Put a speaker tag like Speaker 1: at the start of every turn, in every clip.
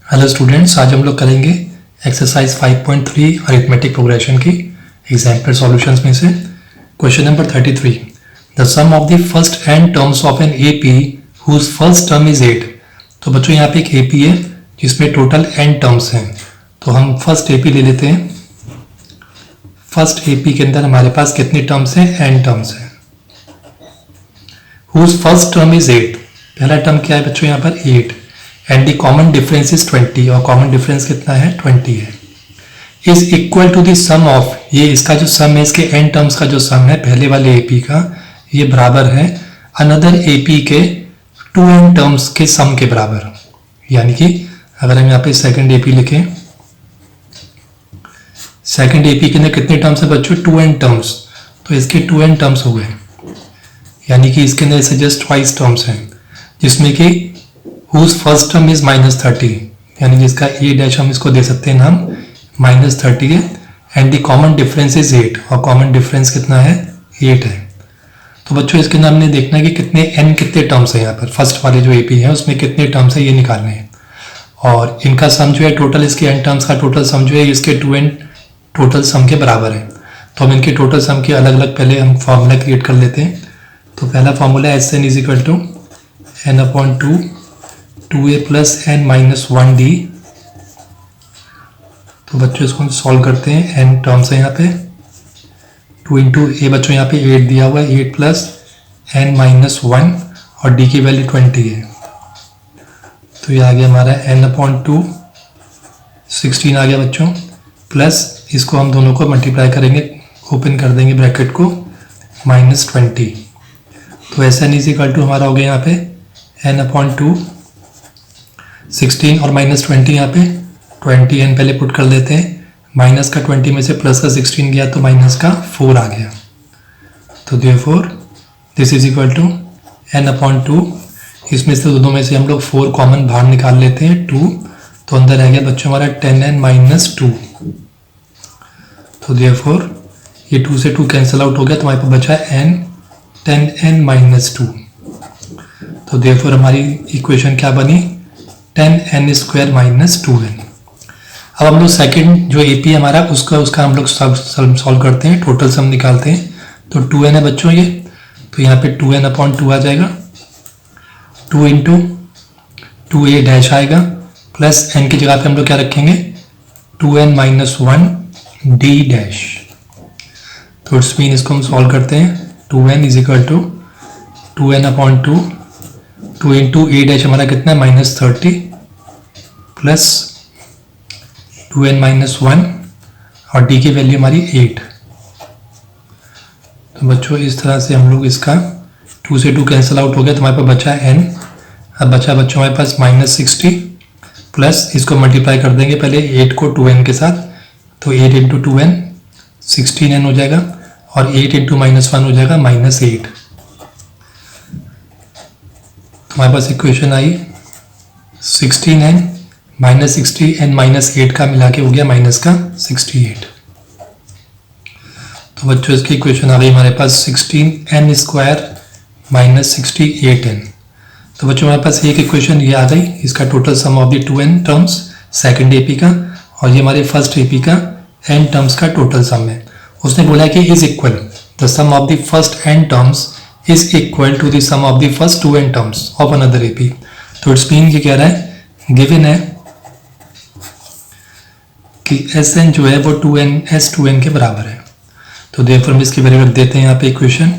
Speaker 1: Hello students, आज हम लोग करेंगे एक्सरसाइज 5.3 अरिथमेटिक प्रोग्रेशन की एग्जाम्पल सॉल्यूशंस में से question number 33। The sum of the first n terms of an AP whose first term is 8। तो बच्चों यहाँ पे एक एपी है जिसमें टोटल n टर्म्स हैं। तो हम फर्स्ट एपी ले लेते हैं। फर्स्ट एपी के अंदर हमारे पास कितने टर्म्स हैं? n टर्म्स हैं। Whose first term is 8। पहला टर्म क्या है बच्चों यहाँ पर? 8। And the common difference is 20। और कॉमन डिफरेंस कितना है? 20 है। Is equal to the sum of, ये इसका जो सम है, इसके n टर्म्स का जो सम है पहले वाले एपी का, ये बराबर है अनदर एपी के 2n टर्म्स के सम के बराबर। यानी कि अगर हम यहाँ पे सेकंड एपी लिखें, सेकंड एपी के अंदर कितने टर्म्स है बच्चों? 2n terms. तो इसके 2n टर्म्स हो गए, यानी कि इसके अंदर ऐसे जस्ट ट्वाइस टर्म्स हैं, जिसमें कि whose first term is -30, यानी कि इसका a डैश हम इसको दे सकते हैं नाम -30 है। And the common difference is 8, और कॉमन डिफरेंस कितना है? 8 है। तो बच्चों इसके अंदर हमने देखना है कि कितने n कितने टर्म्स है यहाँ पर। फर्स्ट वाले जो एपी है उसमें कितने टर्म्स है ये निकालने हैं, और इनका सम जो है टोटल, इसके n टर्म्स का टोटल सम जो है इसके 2n टोटल सम के बराबर है। तो हम इनके टोटल सम के अलग अलग पहले हम फॉर्मूला क्रिएट कर लेते हैं। तो पहला फॉर्मूला है Sn is equal to n/2 2a plus n minus 1d। तो बच्चों इसको हम सॉल्व करते हैं। n टर्म्स है यहाँ पे, 2 इंटू ए बच्चों यहाँ पे 8 दिया हुआ है, 8 प्लस n माइनस 1, और d की वैल्यू 20 है। तो ये आ गया हमारा n/2 16 आ गया बच्चों, प्लस इसको हम दोनों को मल्टीप्लाई करेंगे, ओपन कर देंगे ब्रैकेट को, -20। तो Sn इज इक्वल टू हमारा हो गया यहाँ पे n/2 16 और -20, यहाँ पे 20n पहले पुट कर देते हैं। माइनस का 20 में से प्लस का 16 गया तो माइनस का 4 आ गया। तो therefore this is equal to n/2। इसमें से दोनों में से हम लोग 4 कॉमन बाहर निकाल लेते हैं, 2। तो अंदर आ गया बच्चों हमारा 10n - 2। तो देयरफॉर ये 2 से 2 कैंसिल आउट हो गया, तो हमारे पास बचा n 10n - 2। तो देयरफॉर हमारी इक्वेशन क्या बनी? 10n² - 2n। अब हम लोग सेकंड जो एपी हमारा उसका हम लोग सॉल्व करते हैं, टोटल सम निकालते हैं। तो 2n है बच्चों ये, तो यहाँ पे 2n/2 आ जाएगा, 2 इंटू 2a डैश आएगा, प्लस n की जगह पे हम लोग क्या रखेंगे? 2n - 1 d dash. तो इट्स मीन इसको हम सॉल्व करते हैं। 2n is equal to 2n/2, 2 into a dash हमारा कितना है? -30, प्लस 2n - 1, और d की वैल्यू हमारी 8। तो बच्चों इस तरह से हम लोग इसका 2 से 2 कैंसिल आउट हो गया, तो हमारे पास बचा n। अब बचा बच्चों हमारे पास -60, प्लस इसको मल्टीप्लाई कर देंगे पहले 8 को 2n के साथ। तो 8 इंटू 2n 16n हो जाएगा, और 8 इंटू -1 हो जाएगा -8। तो हमारे पास इक्वेशन आई 16n -60n -8 का मिला के हो गया -68। तो बच्चों इसकी इक्वेशन आ गई हमारे पास 16n² -68n। तो बच्चों हमारे पास एक इक्वेशन ये आ गई, इसका total sum of the 2n terms second AP का, और ये हमारे फर्स्ट एपी का n टर्म्स का टोटल सम है। उसने बोला कि is equal the sum of the first n terms is equal to the sum of the first 2n terms of another AP. तो इट्स मीन ये कह रहा है, गिवन है कि Sn जो है वो 2n के बराबर है। तो देयरफॉर हम इसकी वैल्यू रख देते हैं यहाँ पे equation,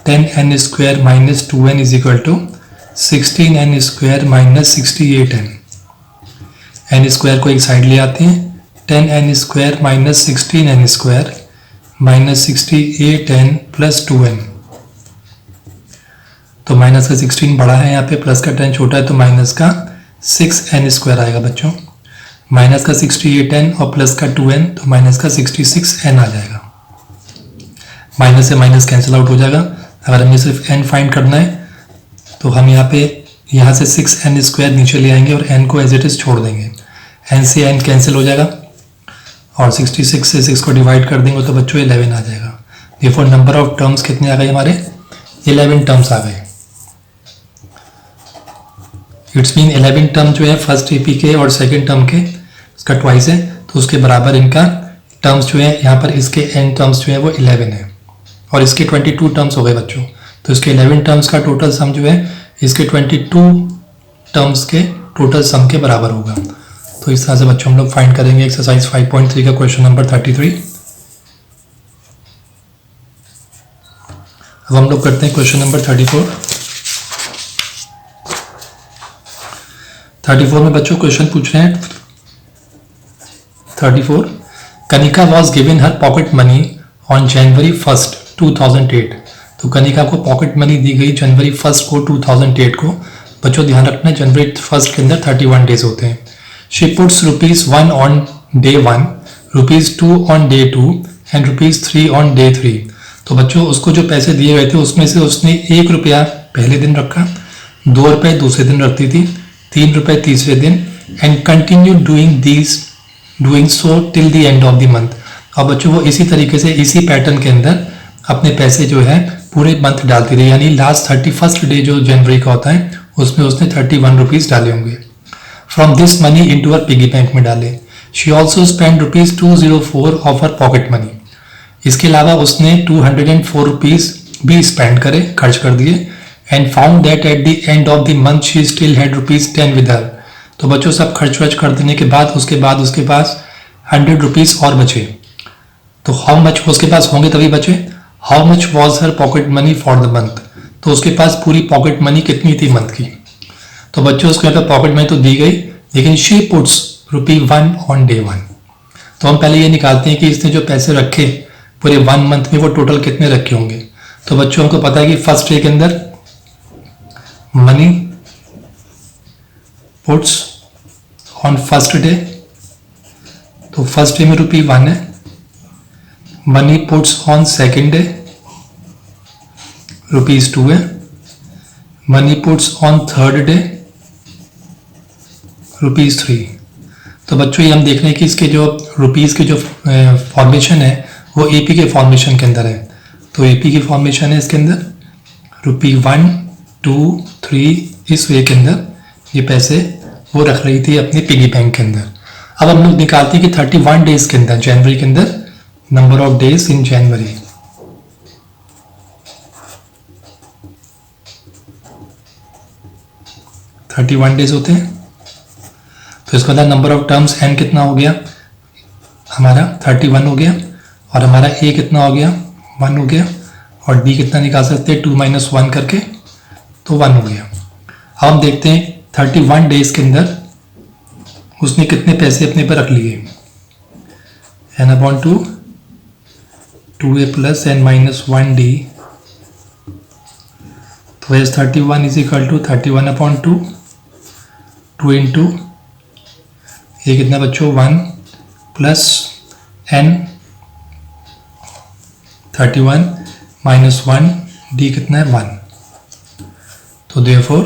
Speaker 1: 10n² - 2n is equal to 16n² - 68n। n² को एक साइड ले आते हैं, 10n² - 16n² - 68n plus 2n। तो माइनस का 16 बड़ा है यहाँ पे, प्लस का 10 छोटा है, तो माइनस का 6n² आएगा बच्चों। माइनस का 68n और प्लस का 2n, तो माइनस का 66n आ जाएगा। माइनस से माइनस कैंसिल आउट हो जाएगा। अगर हमें सिर्फ n फाइंड करना है, तो हम यहाँ से 6n² नीचे ले आएंगे और n को एज इट इज छोड़ देंगे। n से n कैंसिल हो जाएगा, और 66 से 6 को डिवाइड कर देंगे तो बच्चों 11 आ जाएगा। देयरफॉर नंबर ऑफ टर्म्स कितने आ गए हमारे? 11 टर्म्स आ गए। इट्स मीन 11 टर्म जो है फर्स्ट एपी के और सेकंड टर्म के इसका ट्वाइस है, तो उसके बराबर इनका टर्म्स जो है यहाँ पर इसके एन टर्म्स जो है वो 11 है और इसके 22 टर्म्स हो गए बच्चों। तो इसके 11 टर्म्स का टोटल सम जो है इसके 22 टर्म्स के टोटल सम के बराबर होगा। तो इस तरह से बच्चों हम लोग फाइंड करेंगे एक्सरसाइज 5.3 का क्वेश्चन नंबर 33। अब हम लोग करते हैं क्वेश्चन नंबर 34 में बच्चों क्वेश्चन पूछ रहे हैं 34 Kanika was given her pocket money on January 1st 2008। तो कनिका को पॉकेट मनी दी गई जनवरी 1st को 2008 को। बच्चों ध्यान रखना जनवरी 1st के अंदर 31 डेज होते हैं। She puts ₹1 on day 1, ₹2 on day 2 and ₹3 on day 3। तो बच्चों उसको जो पैसे दिए गए थे उसमें से उसने ₹1 पहले दिन रखा, ₹2 दूसरे दिन रखती थी, ₹3 तीसरे दिन and continue doing so till the end of the month. और बच्चों वो इसी तरीके से इसी पैटर्न के अंदर अपने पैसे जो है पूरे मंथ डालती रही, यानी लास्ट 31st डे जो जनवरी का होता है उसमें उसने ₹31 डाले होंगे। From this money into her piggy bank में डाले। She also spend ₹204 of her pocket money. इसके अलावा उसने ₹204 भी स्पेंड करे, खर्च कर दिए। And found that at the end of the month she still had ₹10 with her. तो बच्चों सब खर्च वर्च कर देने के बाद उसके पास ₹100 और बचे। तो हाउ मच उसके पास होंगे तभी बचे। How much was her pocket money for the month. तो उसके पास पूरी पॉकेट मनी कितनी थी मंथ की। तो बच्चों उसके पास पॉकेट मनी तो दी गई, लेकिन शी पुट्स ₹1 ऑन डे 1। तो हम पहले ये निकालते हैं कि इसने जो पैसे रखे पूरे 1 मंथ में वो टोटल कितने रखे होंगे। तो बच्चों हमको पता है कि फर्स्ट डे के अंदर money puts on first day, तो फर्स्ट डे में ₹1 है। Money puts on second day ₹2 है। Money puts on third day ₹3। तो बच्चों ये हम देख रहे हैं कि इसके जो रुपीस के जो फॉर्मेशन है वो एपी के फॉर्मेशन के अंदर है। तो एपी की फॉर्मेशन है इसके अंदर ₹1, 2, 3 इस वे के अंदर ये पैसे वो रख रही थी अपने पिगी बैंक के अंदर। अब हम लोग निकालते हैं कि 31 डेज के अंदर जनवरी के अंदर number of days in January. $31 days होते हैं। तो इसका मतलब नंबर ऑफ टर्म्स एन कितना हो गया हमारा 31 हो गया, और हमारा ए कितना हो गया 1 हो गया, और डी कितना निकाल सकते हैं 2 - 1 करके, तो 1 हो गया। अब हम देखते हैं 31 डेज के अंदर उसने कितने पैसे अपने पर रख लिए। n/2 2a + n - 1d। तो एज 31 = 31/2 2 इंटू ये कितना बच्चों 1 + n 31 - 1 d कितना है 1। तो therefore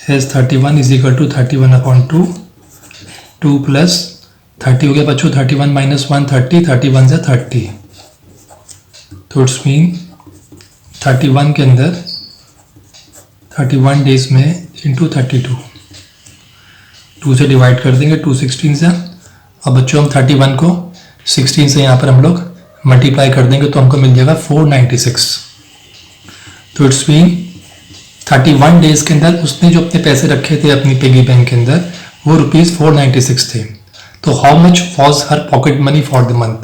Speaker 1: एज 31 = 31/2 2 + 30 हो गया बच्चों 31 - 1 30 31 से 30। तो इट्स मीन 31 के अंदर 31 डेज में इंटू 32 2 से डिवाइड कर देंगे 2 16 से। और बच्चों हम 31 को 16 से यहाँ पर हम लोग मल्टीप्लाई कर देंगे तो हमको मिल जाएगा 496। तो इट्स मीन 31 डेज के अंदर उसने जो अपने पैसे रखे थे अपनी पिगी बैंक के अंदर वो ₹496 थे। तो how much was her pocket money for the month.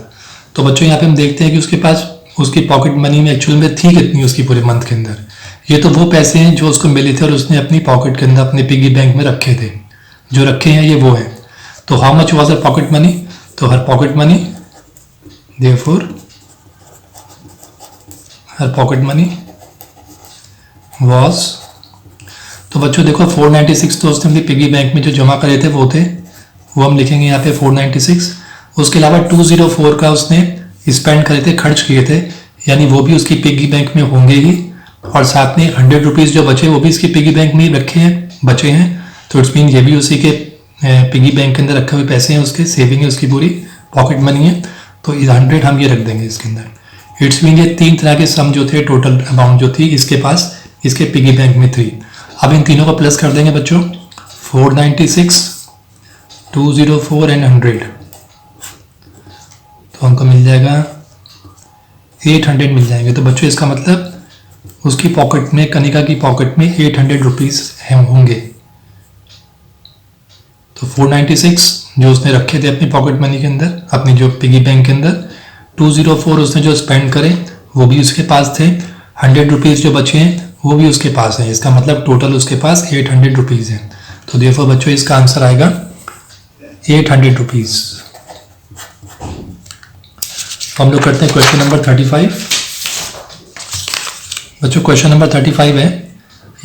Speaker 1: तो बच्चों यहाँ पे हम देखते हैं कि उसके पास उसकी पॉकेट मनी में एक्चुअल में थी कितनी उसकी पूरे मंथ के अंदर। ये तो वो पैसे हैं जो उसको मिले थे और उसने अपनी पॉकेट के अंदर अपने पिगी बैंक में रखे थे, जो रखे हैं ये वो है। तो how much was her pocket money. तो her pocket money therefore her pocket money was. तो बच्चों देखो 496 तो उसने अपनी पिगी बैंक में जो जमा करे थे वो थे, वो हम लिखेंगे यहाँ पे 496। उसके अलावा 204 का उसने स्पेंड करे थे, खर्च किए थे, यानी वो भी उसकी पिगी बैंक में होंगे ही। और साथ में ₹100 जो बचे वो भी इसकी पिगी बैंक में ही रखे हैं बचे हैं। तो इट्स मीन ये भी उसी के पिगी बैंक के अंदर रखे हुए पैसे हैं, उसके सेविंग है, उसकी पूरी पॉकेट मनी है। तो 100 हम ये रख देंगे इसके अंदर। इट्स मीन ये 3 तरह के सम जो थे टोटल अमाउंट जो थी इसके पास इसके पिगी बैंक में थी। अब इन तीनों को प्लस कर देंगे बच्चों, 496, 204 एंड 100, तो हमको मिल जाएगा 800 मिल जाएंगे। तो बच्चों इसका मतलब उसकी पॉकेट में, कनिका की पॉकेट में 800 रुपीज़ होंगे। तो 496 जो उसने रखे थे अपनी पॉकेट मनी के अंदर, अपनी जो पिगी बैंक के अंदर, 204 उसने जो स्पेंड करे वो भी उसके पास थे, 100 रुपीज़ जो बचे हैं वो भी उसके पास हैं। इसका मतलब टोटल उसके पास 800 रुपीज़ हैं। तो देखो बच्चों इसका आंसर आएगा 800 रुपीज़। हम लोग करते हैं क्वेश्चन नंबर 35। बच्चों क्वेश्चन नंबर 35 है,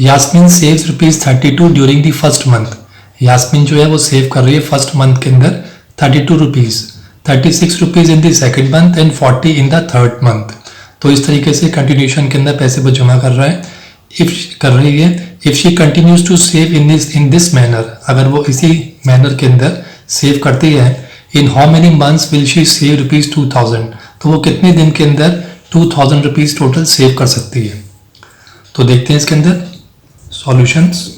Speaker 1: Yasmin saves ₹32 during the first month. Yasmin जो है वो सेव कर रही है फर्स्ट मंथ के अंदर 32 rupees, 36 rupees in the second month and 40 in the third month. तो इस तरीके से कंटिन्यूशन के अंदर पैसे वो जमा कर रहा है, if she continues to save in this manner, अगर वो इसी मैनर के अंदर सेव करती है, in how many months will she save ₹2000, तो वो कितने दिन के अंदर 2000 रुपीज़ टोटल सेव कर सकती है। तो देखते हैं इसके अंदर सॉल्यूशंस।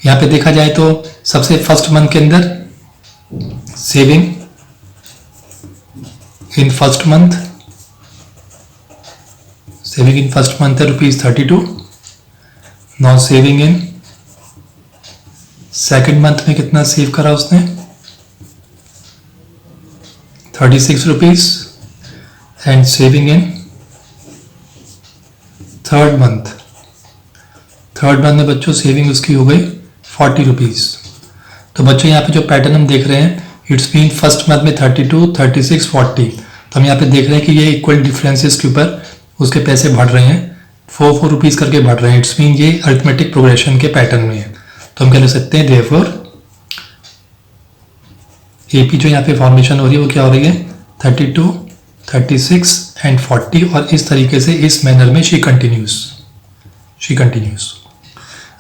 Speaker 1: यहाँ पे देखा जाए तो सबसे फर्स्ट मंथ के अंदर सेविंग इन फर्स्ट मंथ है ₹32। Now saving in second month में कितना सेव करा उसने, 36 rupees, and saving in third month में बच्चों सेविंग उसकी हो गई 40 रुपीज़। तो बच्चों यहाँ पे जो पैटर्न हम देख रहे हैं, इट्स मीन फर्स्ट मंथ में 32, 36, 40। तो हम यहाँ पे देख रहे हैं कि ये इक्वल डिफरेंसेस के ऊपर उसके पैसे बढ़ रहे हैं, 4 रुपीज़ करके बढ़ रहे हैं। इट्स मीन ये अरिथमेटिक प्रोग्रेशन के पैटर्न में है। तो हम क्या लिख सकते हैं, देयरफॉर एपी जो यहाँ पे फॉर्मेशन हो रही है वो क्या हो रही है, 32, 36 एंड 40, और इस तरीके से इस मैनर में शी कंटिन्यूज।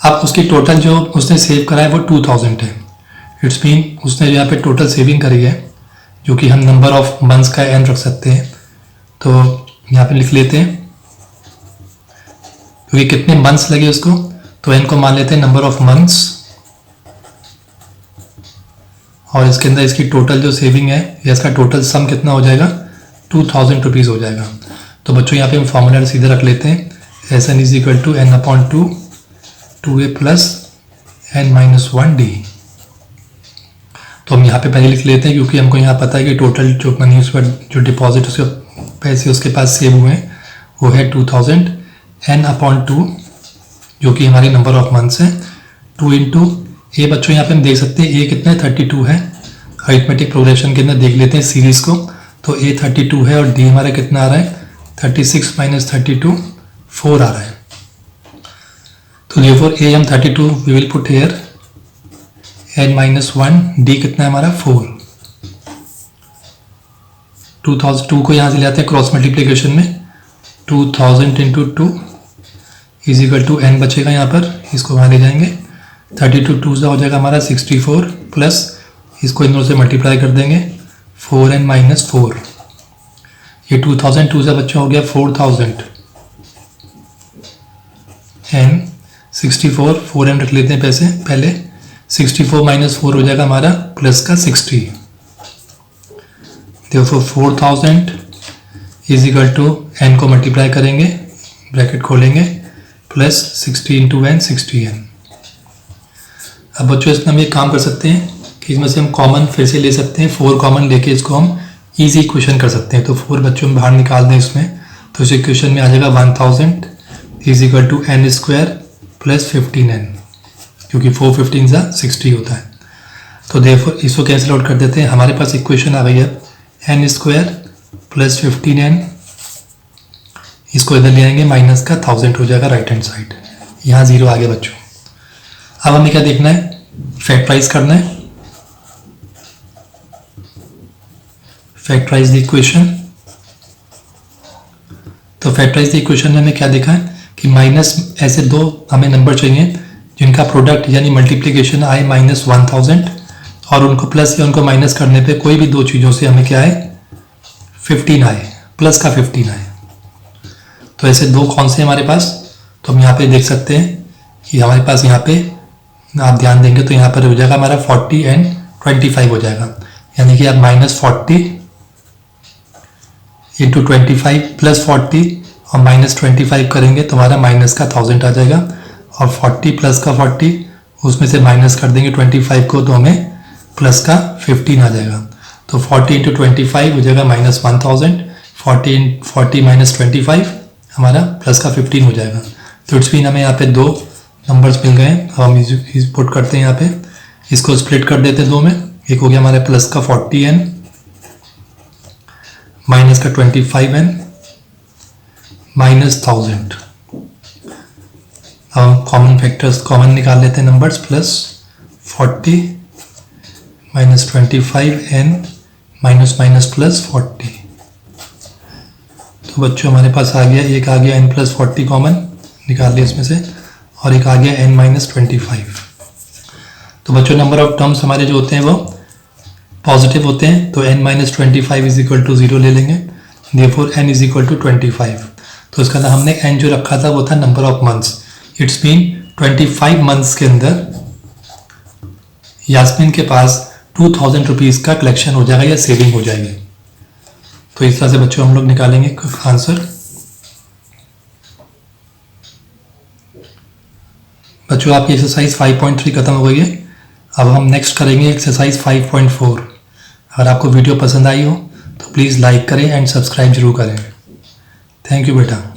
Speaker 1: अब उसकी टोटल जो उसने सेव करा है वो 2000 है। इट्स मीन उसने यहाँ पे टोटल सेविंग करी है, जो कि हम नंबर ऑफ मंथ्स का एन रख सकते हैं। तो यहाँ पे लिख लेते हैं, क्योंकि कितने मंथ्स लगे उसको, तो एन को मान लेते हैं नंबर ऑफ मंथ्स, और इसके अंदर इसकी टोटल जो सेविंग है या इसका टोटल सम कितना हो जाएगा, 2000 रुपीज़ हो जाएगा। तो बच्चों यहाँ पे हम फॉर्मूला सीधे रख लेते हैं, SN is equal to n/2 2a plus n-1d। तो हम यहाँ पे पहले लिख लेते हैं, क्योंकि हमको यहाँ पता है कि टोटल जो मनी उस पर जो डिपॉजिट उसके पैसे उसके पास सेव हुए हैं वो है 2000, n/2 जो कि हमारी नंबर ऑफ मंथ्स है, 2 इंटू ए। बच्चों यहाँ पे हम देख सकते हैं ए कितना है, 32 है। अरिथमेटिक प्रोग्रेशन के अंदर देख लेते हैं सीरीज को, तो ए 32 है और डी हमारा कितना आ रहा है, 36 - 32 4 आ रहा है। तो therefore a हम 32 we will put here, n-1, d कितना है हमारा 4। 2002 को यहाँ से ले आते हैं क्रॉस मल्टीप्लिकेशन में, 2000 × 2 इज इक्वल टू n बचेगा यहाँ पर, इसको वहाँ ले जाएंगे, 32 2 से हो जाएगा हमारा 64 प्लस इसको इन दोनों से मल्टीप्लाई कर देंगे 4n-4। ये 2002 से बच्चा हो गया 4000 एन 64, 4n रख लेते हैं पैसे पहले, 64 - 4 हो जाएगा हमारा प्लस का 60। देखो 4000 इज इक्वल टू n को मल्टीप्लाई करेंगे, ब्रैकेट खोलेंगे, प्लस 60 × n 60n। अब बच्चों इसमें हम एक काम कर सकते हैं कि इसमें से हम कॉमन फिर से ले सकते हैं, 4 कॉमन लेके इसको हम इजी इक्वेशन कर सकते हैं। तो 4 बच्चों में बाहर निकाल दें इसमें, तो इस इक्वेशन में आ जाएगा 1000 is equal to n² plus 15n, क्योंकि 4 15 सा 60 होता है। तो देखो इसको कैंसिल आउट कर देते हैं, हमारे पास इक्वेशन आ गई है n² प्लस 15n, इसको इधर ले आएंगे, माइनस का 1000 हो जाएगा राइट हैंड साइड, यहाँ 0 आ गया बच्चों। अब हमें क्या देखना है, फैक्टराइज करना है, फैक्टराइज द इक्वेशन। तो फैक्टराइज द इक्वेशन में हमें क्या देखा है कि माइनस ऐसे दो हमें नंबर चाहिए जिनका प्रोडक्ट यानी मल्टीप्लिकेशन आए -1000, और उनको प्लस या उनको माइनस करने पे कोई भी दो चीज़ों से हमें क्या आए 15 आए, प्लस का 15 आए। तो ऐसे दो कौन से हमारे पास, तो हम यहाँ पे देख सकते हैं ये हमारे पास यहाँ पे आप ध्यान देंगे तो यहाँ पर हो जाएगा हमारा 40 एंड 25 हो जाएगा, यानी कि आप -40 इंटू 25 प्लस 40 और -25 करेंगे तो हमारा माइनस का 1000 आ जाएगा, और 40 प्लस का 40 उसमें से माइनस कर देंगे 25 को तो हमें प्लस का 15 आ जाएगा। तो 40 इंटू 25 हो जाएगा -1000, 40 माइनस 25 हमारा प्लस का 15 हो जाएगा। तो इट्स मीन हमें यहाँ पे दो नंबर्स मिल गए हैं। हम इस पुट करते हैं यहाँ पे, इसको स्प्लिट कर देते हैं दो में। एक हो गया हमारे प्लस का 40n माइनस का 25n माइनस 1000। हम कॉमन फैक्टर्स कॉमन निकाल लेते हैं numbers, plus 40 minus 25n minus minus plus 40। तो बच्चों हमारे पास आ गया, एक आ गया n प्लस 40 कॉमन निकाल लिया इसमें से, और एक आ गया n माइनस 25। तो बच्चों नंबर ऑफ टर्म्स हमारे जो होते हैं वो पॉजिटिव होते हैं, तो n minus 25 is equal to 0 ले लेंगे, therefore n is equal to 25। तो इसका ना हमने n जो रखा था वो था number of months. It's mean 25 months के अंदर यास्मीन के पास 2000 रुपीज़ का कलेक्शन हो जाएगा या सेविंग हो जाएगी। तो इस तरह से बच्चों हम लोग निकालेंगे आंसर। बच्चों आपकी एक्सरसाइज 5.3 खत्म हो गई है। अब हम नेक्स्ट करेंगे एक्सरसाइज 5.4। अगर आपको वीडियो पसंद आई हो तो प्लीज़ लाइक करें एंड सब्सक्राइब जरूर करें। थैंक यू बेटा।